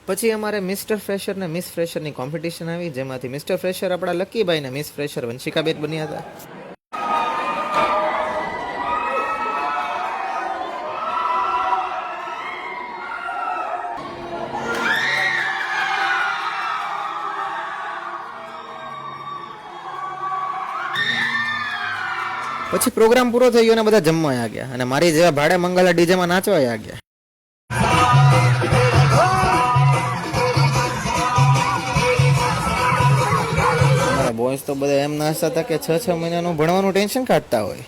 પછી અમારે mister fresher ને મિસ ફ્રેશરની કોમ્પિટિશન આવી, જેમાંથી મિસ્ટર ફ્રેશર આપણા લકીભાઈ ને મિસ ફ્રેશર વંશિકાબેન બન્યા હતા. પછી પ્રોગ્રામ પૂરો થઈ ગયો અને બધા જમવા આ ગયા અને મારી જેવા ભાડે મંગલા ડીજેમાં નાચવા આ ગયા. મારા બોયસ તો બધા એમ નાચતા હતા કે 6 મહિનાનું ભણવાનું ટેન્શન કાઢતા હોય.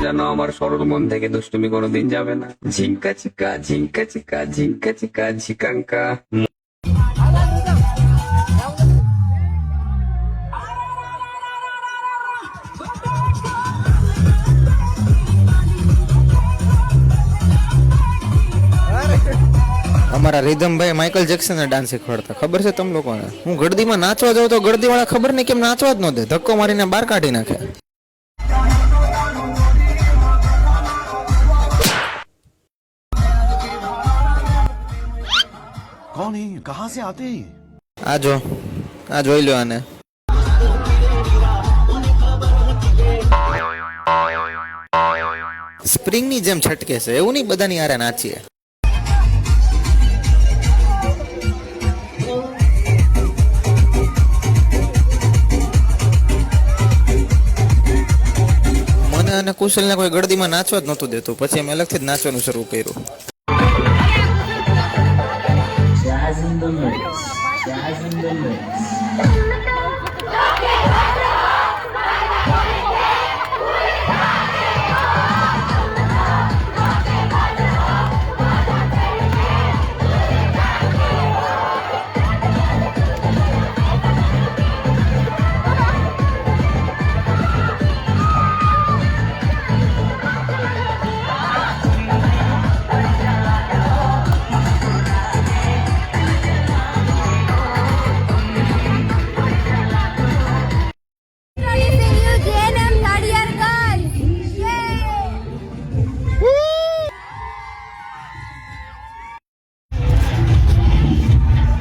যেন আমার সরল মন থেকে দুষ্টুমি কোনোদিন যাবে না। ঝিঙ্কা চিকা ঝিঙ্কা চিকা ঝিঙ্কা চিকা ঝিকাঙ্কা। અમારા રીધમભાઈ માઇકલ જેક્સન ડાન્સ શીખવાડતા, ખબર છે તમ લોકોને? હું ગળદીમાં નાચવા જાઉં તો ગળદી વાળા ખબર નહીં કેમ નાચવા જ ન દે, ધક્કો મારીને બહાર કાઢી નાખે. कौन है, कहां से आते हैं? આ જોઈ લો આને. સ્પ્રિંગની જેમ છટકે છે એવું નહીં, બધાની હારે નાચીએ. મને અને કુશલને કોઈ ગળદીમાં નાચવા જ નહોતું દેતું, પછી અમે અલગથી જ નાચવાનું શરૂ કર્યું. Jazz in the mix. Jazz in the mix.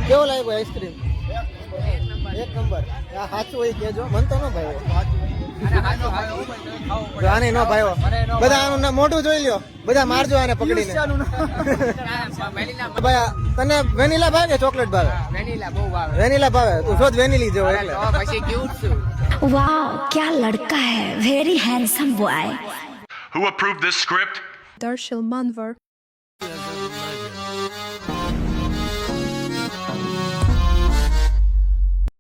કેવો લાગ્યો આઈસ્ક્રીમ? એક નંબર. આ સાચું હોય કેજો, મન તો ન ભાવ્યો. આને ન ભાવ્યો. બધા આનું મોઢું જોઈ લ્યો, બધા મારજો આને પકડીને. ભાઈ તને વેનીલા ભાવે કે ચોકલેટ ભાવે? વેનીલા બહુ ભાવે. વેનીલા ભાવે, તું શોધ વેનીલી જેવો એટલે. પછી ક્યુટ છું. वाह क्या लड़का है, very handsome boy. Who approved this script? Darshil Manvar.